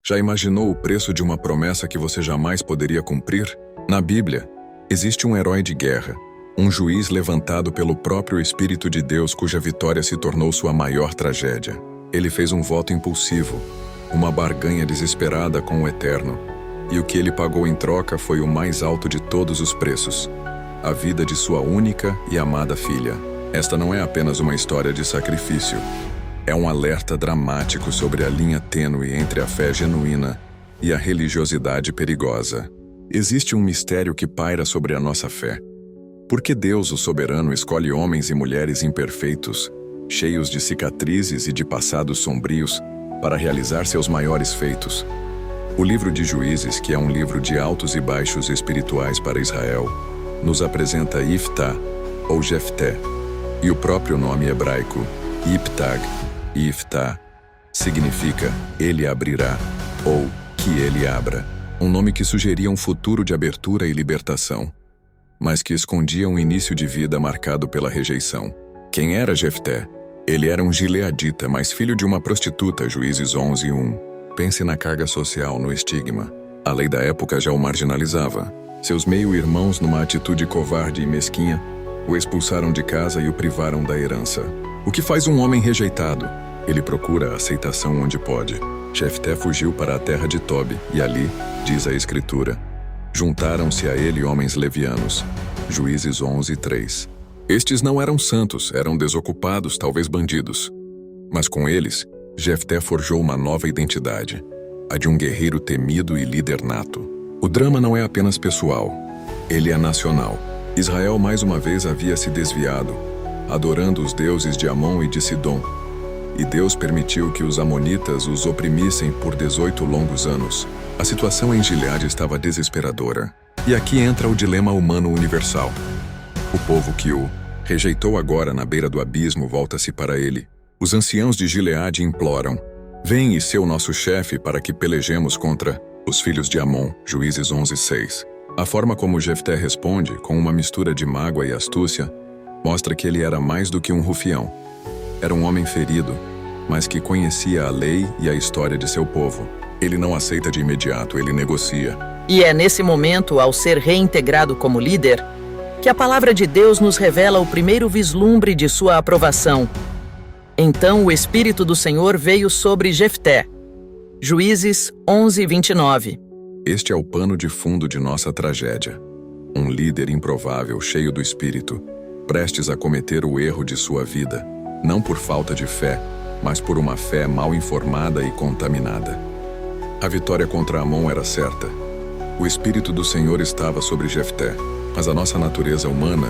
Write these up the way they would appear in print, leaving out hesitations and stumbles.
Já imaginou o preço de uma promessa que você jamais poderia cumprir? Na Bíblia, existe um herói de guerra, um juiz levantado pelo próprio Espírito de Deus cuja vitória se tornou sua maior tragédia. Ele fez um voto impulsivo, uma barganha desesperada com o Eterno, e o que ele pagou em troca foi o mais alto de todos os preços: a vida de sua única e amada filha. Esta não é apenas uma história de sacrifício. É um alerta dramático sobre a linha tênue entre a fé genuína e a religiosidade perigosa. Existe um mistério que paira sobre a nossa fé. Por que Deus, o soberano, escolhe homens e mulheres imperfeitos, cheios de cicatrizes e de passados sombrios, para realizar seus maiores feitos? O livro de Juízes, que é um livro de altos e baixos espirituais para Israel, nos apresenta Iftá, ou Jefté, e o próprio nome hebraico, Iptag, Iftá, significa ele abrirá, ou que ele abra, um nome que sugeria um futuro de abertura e libertação, mas que escondia um início de vida marcado pela rejeição. Quem era Jefté? Ele era um gileadita, mas filho de uma prostituta, Juízes 11:1. Pense na carga social, no estigma. A lei da época já o marginalizava. Seus meio-irmãos, numa atitude covarde e mesquinha, o expulsaram de casa e o privaram da herança. O que faz um homem rejeitado? Ele procura a aceitação onde pode. Jefté fugiu para a terra de Tobi, e ali, diz a Escritura, juntaram-se a ele homens levianos. Juízes 11:3. Estes não eram santos, eram desocupados, talvez bandidos. Mas com eles, Jefté forjou uma nova identidade, a de um guerreiro temido e líder nato. O drama não é apenas pessoal, ele é nacional. Israel mais uma vez havia se desviado, adorando os deuses de Amon e de Sidom. E Deus permitiu que os amonitas os oprimissem por 18 longos anos. A situação em Gileade estava desesperadora. E aqui entra o dilema humano universal. O povo que o rejeitou agora na beira do abismo volta-se para ele. Os anciãos de Gileade imploram: vem e ser o nosso chefe para que pelejemos contra os filhos de Amon. Juízes 11:6. A forma como Jefté responde, com uma mistura de mágoa e astúcia, mostra que ele era mais do que um rufião. Era um homem ferido, mas que conhecia a lei e a história de seu povo. Ele não aceita de imediato, ele negocia. E é nesse momento, ao ser reintegrado como líder, que a palavra de Deus nos revela o primeiro vislumbre de sua aprovação. Então o Espírito do Senhor veio sobre Jefté. Juízes 11:29. Este é o pano de fundo de nossa tragédia. Um líder improvável, cheio do Espírito, prestes a cometer o erro de sua vida, não por falta de fé, mas por uma fé mal informada e contaminada. A vitória contra Amon era certa. O Espírito do Senhor estava sobre Jefté, mas a nossa natureza humana,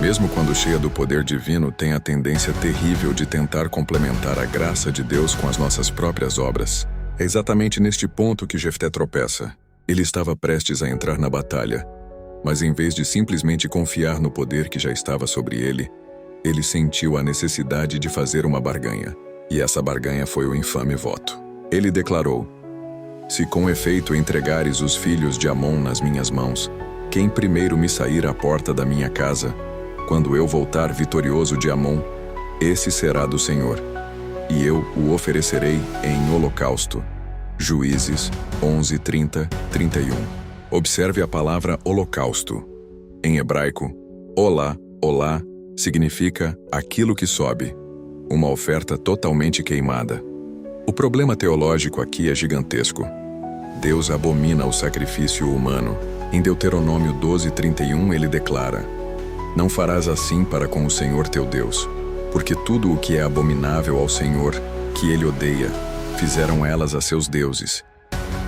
mesmo quando cheia do poder divino, tem a tendência terrível de tentar complementar a graça de Deus com as nossas próprias obras. É exatamente neste ponto que Jefté tropeça. Ele estava prestes a entrar na batalha, mas em vez de simplesmente confiar no poder que já estava sobre ele, ele sentiu a necessidade de fazer uma barganha. E essa barganha foi o infame voto. Ele declarou: se com efeito entregares os filhos de Amon nas minhas mãos, quem primeiro me sair à porta da minha casa, quando eu voltar vitorioso de Amon, esse será do Senhor, e eu o oferecerei em holocausto. Juízes 11:30-31. Observe a palavra holocausto. Em hebraico, olá significa aquilo que sobe, uma oferta totalmente queimada. O problema teológico aqui é gigantesco. Deus abomina o sacrifício humano. Em Deuteronômio 12:31 ele declara: não farás assim para com o Senhor teu Deus, porque tudo o que é abominável ao Senhor, que ele odeia, fizeram elas a seus deuses,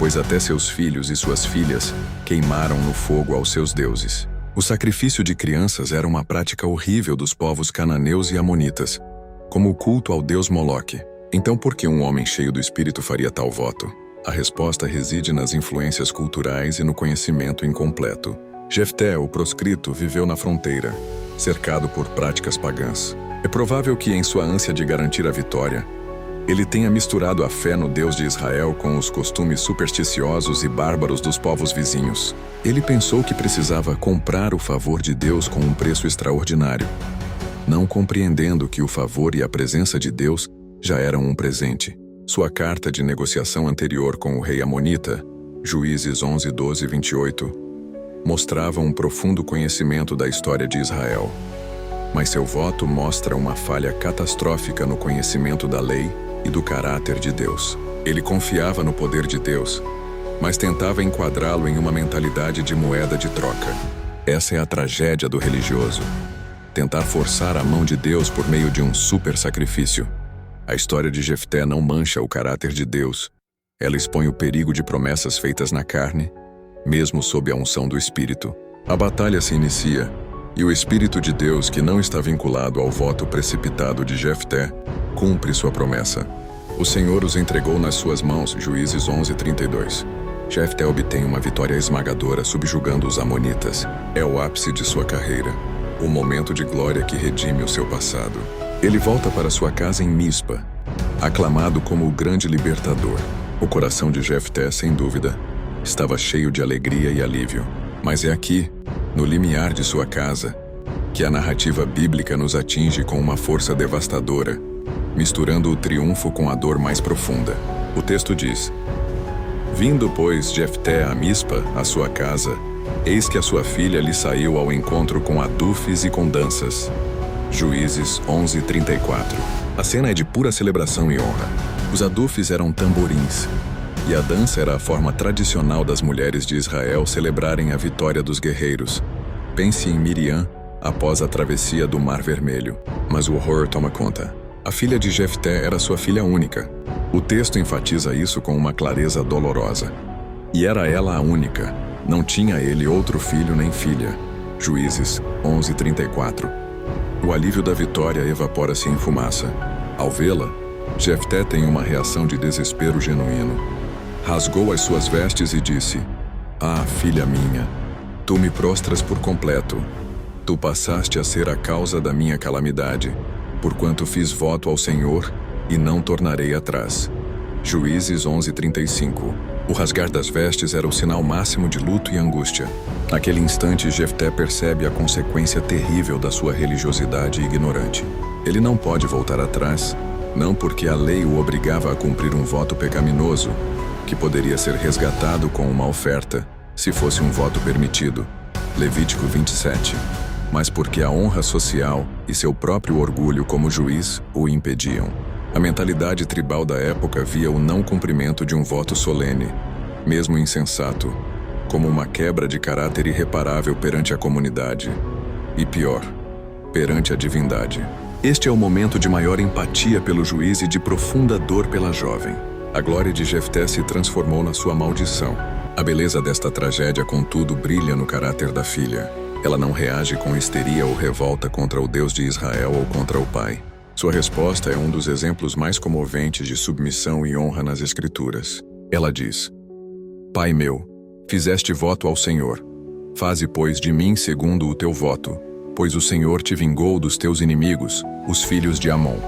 pois até seus filhos e suas filhas queimaram no fogo aos seus deuses. O sacrifício de crianças era uma prática horrível dos povos cananeus e amonitas, como o culto ao deus Moloque. Então por que um homem cheio do Espírito faria tal voto? A resposta reside nas influências culturais e no conhecimento incompleto. Jefté, o proscrito, viveu na fronteira, cercado por práticas pagãs. É provável que, em sua ânsia de garantir a vitória, ele tenha misturado a fé no Deus de Israel com os costumes supersticiosos e bárbaros dos povos vizinhos. Ele pensou que precisava comprar o favor de Deus com um preço extraordinário, não compreendendo que o favor e a presença de Deus já eram um presente. Sua carta de negociação anterior com o rei Amonita, Juízes 11, 12 e 28, mostrava um profundo conhecimento da história de Israel. Mas seu voto mostra uma falha catastrófica no conhecimento da lei e do caráter de Deus. Ele confiava no poder de Deus, mas tentava enquadrá-lo em uma mentalidade de moeda de troca. Essa é a tragédia do religioso. Tentar forçar a mão de Deus por meio de um super sacrifício. A história de Jefté não mancha o caráter de Deus. Ela expõe o perigo de promessas feitas na carne, mesmo sob a unção do Espírito. A batalha se inicia, e o Espírito de Deus, que não está vinculado ao voto precipitado de Jefté, cumpre sua promessa. O Senhor os entregou nas suas mãos, Juízes 11, 32. Jefté obtém uma vitória esmagadora subjugando os amonitas. É o ápice de sua carreira, o momento de glória que redime o seu passado. Ele volta para sua casa em Mispa, aclamado como o grande libertador. O coração de Jefté, sem dúvida, estava cheio de alegria e alívio. Mas é aqui, no limiar de sua casa, que a narrativa bíblica nos atinge com uma força devastadora, misturando o triunfo com a dor mais profunda. O texto diz: Vindo, pois, Jefté a Mispa, a sua casa, eis que a sua filha lhe saiu ao encontro com adufes e com danças. Juízes 11, 34. A cena é de pura celebração e honra. Os adufes eram tamborins, e a dança era a forma tradicional das mulheres de Israel celebrarem a vitória dos guerreiros. Pense em Miriam após a travessia do Mar Vermelho. Mas o horror toma conta. A filha de Jefté era sua filha única. O texto enfatiza isso com uma clareza dolorosa. E era ela a única. Não tinha ele outro filho nem filha. Juízes 11, 34. O alívio da vitória evapora-se em fumaça. Ao vê-la, Jefté tem uma reação de desespero genuíno. Rasgou as suas vestes e disse: Ah, filha minha, tu me prostras por completo. Tu passaste a ser a causa da minha calamidade, porquanto fiz voto ao Senhor e não tornarei atrás. Juízes 11, 35. O rasgar das vestes era o sinal máximo de luto e angústia. Naquele instante, Jefté percebe a consequência terrível da sua religiosidade ignorante. Ele não pode voltar atrás, não porque a lei o obrigava a cumprir um voto pecaminoso, que poderia ser resgatado com uma oferta, se fosse um voto permitido. Levítico 27. Mas porque a honra social e seu próprio orgulho como juiz o impediam. A mentalidade tribal da época via o não cumprimento de um voto solene, mesmo insensato, como uma quebra de caráter irreparável perante a comunidade. E pior, perante a divindade. Este é o momento de maior empatia pelo juiz e de profunda dor pela jovem. A glória de Jefté se transformou na sua maldição. A beleza desta tragédia, contudo, brilha no caráter da filha. Ela não reage com histeria ou revolta contra o Deus de Israel ou contra o pai. Sua resposta é um dos exemplos mais comoventes de submissão e honra nas Escrituras. Ela diz: Pai meu, fizeste voto ao Senhor. Faze, pois, de mim segundo o teu voto, pois o Senhor te vingou dos teus inimigos, os filhos de Amon.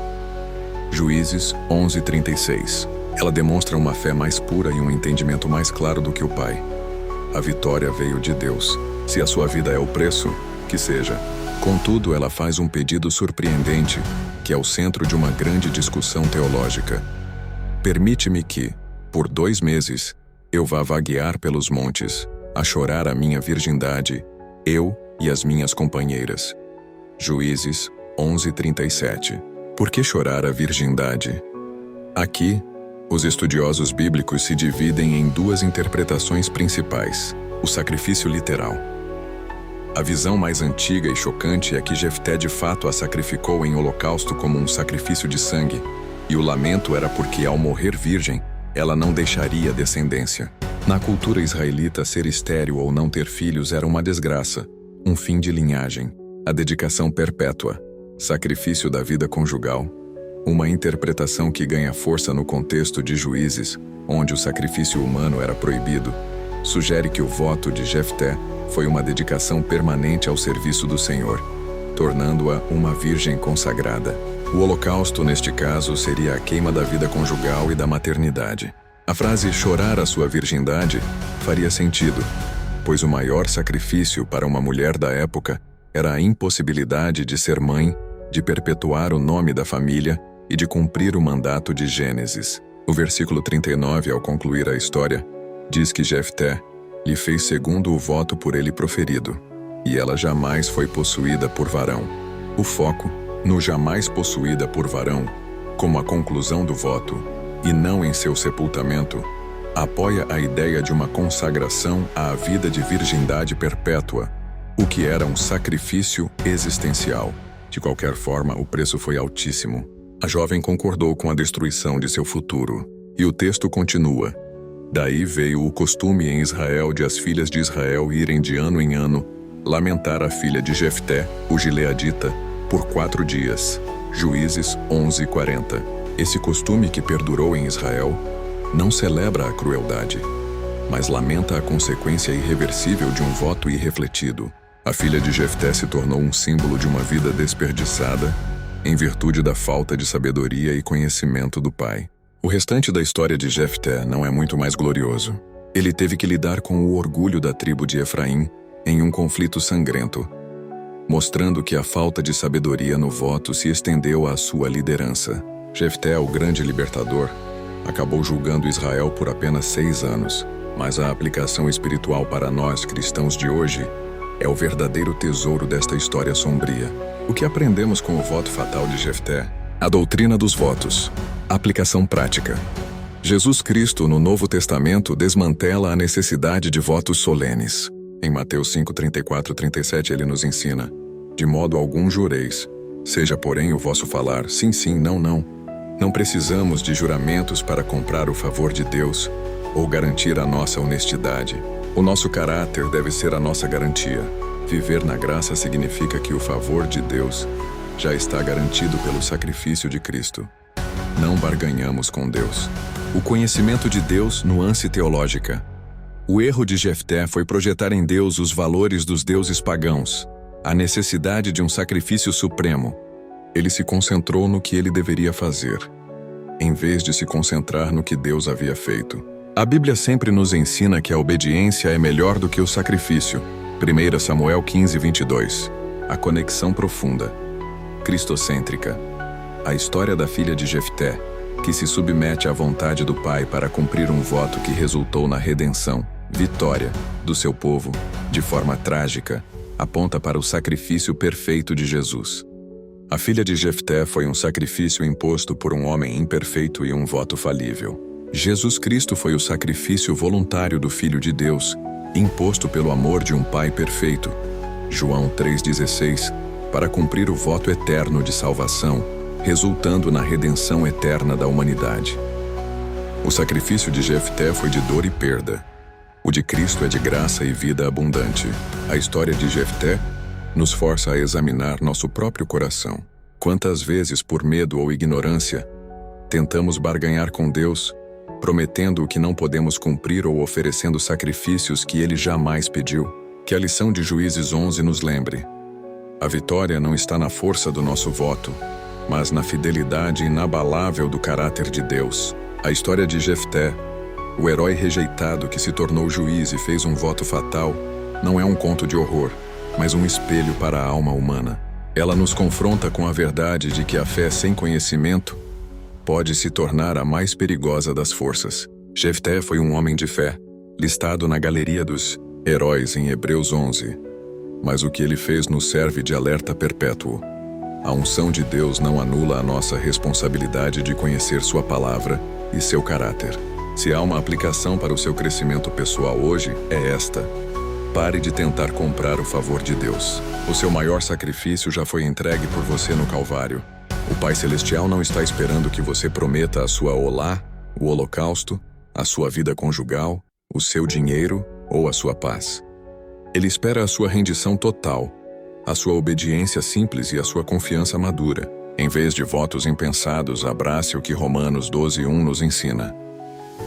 Juízes 11, 36. Ela demonstra uma fé mais pura e um entendimento mais claro do que o pai. A vitória veio de Deus. Se a sua vida é o preço, que seja. Contudo, ela faz um pedido surpreendente, que é o centro de uma grande discussão teológica. Permite-me que, por 2 meses, eu vá vaguear pelos montes, a chorar a minha virgindade, eu e as minhas companheiras. Juízes 11, 37. Por que chorar a virgindade? Aqui, os estudiosos bíblicos se dividem em 2 interpretações principais: o sacrifício literal. A visão mais antiga e chocante é que Jefté de fato a sacrificou em holocausto como um sacrifício de sangue, e o lamento era porque, ao morrer virgem, ela não deixaria descendência. Na cultura israelita, ser estéril ou não ter filhos era uma desgraça, um fim de linhagem, a dedicação perpétua, sacrifício da vida conjugal. Uma interpretação que ganha força no contexto de Juízes, onde o sacrifício humano era proibido, sugere que o voto de Jefté foi uma dedicação permanente ao serviço do Senhor, tornando-a uma virgem consagrada. O holocausto, neste caso, seria a queima da vida conjugal e da maternidade. A frase chorar a sua virgindade faria sentido, pois o maior sacrifício para uma mulher da época era a impossibilidade de ser mãe, de perpetuar o nome da família e de cumprir o mandato de Gênesis. O versículo 39, ao concluir a história, diz que Jefté lhe fez segundo o voto por ele proferido, e ela jamais foi possuída por varão. O foco, no jamais possuída por varão, como a conclusão do voto, e não em seu sepultamento, apoia a ideia de uma consagração à vida de virgindade perpétua, o que era um sacrifício existencial. De qualquer forma, o preço foi altíssimo. A jovem concordou com a destruição de seu futuro. E o texto continua. Daí veio o costume em Israel de as filhas de Israel irem de ano em ano lamentar a filha de Jefté, o gileadita, por 4 dias. Juízes 11:40. Esse costume que perdurou em Israel não celebra a crueldade, mas lamenta a consequência irreversível de um voto irrefletido. A filha de Jefté se tornou um símbolo de uma vida desperdiçada em virtude da falta de sabedoria e conhecimento do pai. O restante da história de Jefté não é muito mais glorioso. Ele teve que lidar com o orgulho da tribo de Efraim em um conflito sangrento, mostrando que a falta de sabedoria no voto se estendeu à sua liderança. Jefté, o grande libertador, acabou julgando Israel por apenas 6 anos, mas a aplicação espiritual para nós, cristãos de hoje, é o verdadeiro tesouro desta história sombria. O que aprendemos com o voto fatal de Jefté? A doutrina dos votos. Aplicação prática. Jesus Cristo, no Novo Testamento, desmantela a necessidade de votos solenes. Em Mateus 5:34-37, ele nos ensina: de modo algum jureis, seja porém o vosso falar sim, sim, não, não. Não precisamos de juramentos para comprar o favor de Deus ou garantir a nossa honestidade. O nosso caráter deve ser a nossa garantia. Viver na graça significa que o favor de Deus já está garantido pelo sacrifício de Cristo. Não barganhamos com Deus. O conhecimento de Deus, nuance teológica. O erro de Jefté foi projetar em Deus os valores dos deuses pagãos, a necessidade de um sacrifício supremo. Ele se concentrou no que ele deveria fazer, em vez de se concentrar no que Deus havia feito. A Bíblia sempre nos ensina que a obediência é melhor do que o sacrifício. 1 Samuel 15:22. A conexão profunda, cristocêntrica. A história da filha de Jefté, que se submete à vontade do pai para cumprir um voto que resultou na redenção, vitória, do seu povo, de forma trágica, aponta para o sacrifício perfeito de Jesus. A filha de Jefté foi um sacrifício imposto por um homem imperfeito e um voto falível. Jesus Cristo foi o sacrifício voluntário do Filho de Deus, imposto pelo amor de um Pai perfeito. João 3,16, para cumprir o voto eterno de salvação, resultando na redenção eterna da humanidade. O sacrifício de Jefté foi de dor e perda. O de Cristo é de graça e vida abundante. A história de Jefté nos força a examinar nosso próprio coração. Quantas vezes, por medo ou ignorância, tentamos barganhar com Deus, prometendo o que não podemos cumprir ou oferecendo sacrifícios que Ele jamais pediu? Que a lição de Juízes 11 nos lembre. A vitória não está na força do nosso voto, mas na fidelidade inabalável do caráter de Deus. A história de Jefté, o herói rejeitado que se tornou juiz e fez um voto fatal, não é um conto de horror, mas um espelho para a alma humana. Ela nos confronta com a verdade de que a fé sem conhecimento pode se tornar a mais perigosa das forças. Jefté foi um homem de fé, listado na galeria dos heróis em Hebreus 11. Mas o que ele fez nos serve de alerta perpétuo. A unção de Deus não anula a nossa responsabilidade de conhecer sua palavra e seu caráter. Se há uma aplicação para o seu crescimento pessoal hoje, é esta: pare de tentar comprar o favor de Deus. O seu maior sacrifício já foi entregue por você no Calvário. O Pai Celestial não está esperando que você prometa a sua olá, o holocausto, a sua vida conjugal, o seu dinheiro ou a sua paz. Ele espera a sua rendição total, a sua obediência simples e a sua confiança madura. Em vez de votos impensados, abrace o que Romanos 12:1 nos ensina.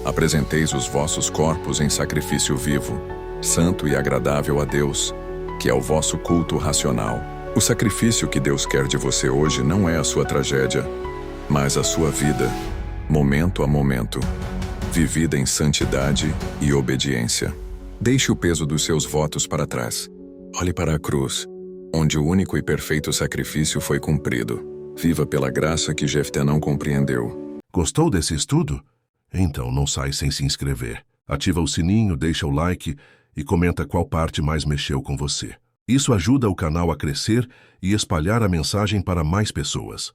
Apresenteis os vossos corpos em sacrifício vivo, santo e agradável a Deus, que é o vosso culto racional. O sacrifício que Deus quer de você hoje não é a sua tragédia, mas a sua vida, momento a momento, vivida em santidade e obediência. Deixe o peso dos seus votos para trás. Olhe para a cruz, onde o único e perfeito sacrifício foi cumprido. Viva pela graça que Jefté não compreendeu. Gostou desse estudo? Então não sai sem se inscrever. Ativa o sininho, deixa o like e comenta qual parte mais mexeu com você. Isso ajuda o canal a crescer e espalhar a mensagem para mais pessoas.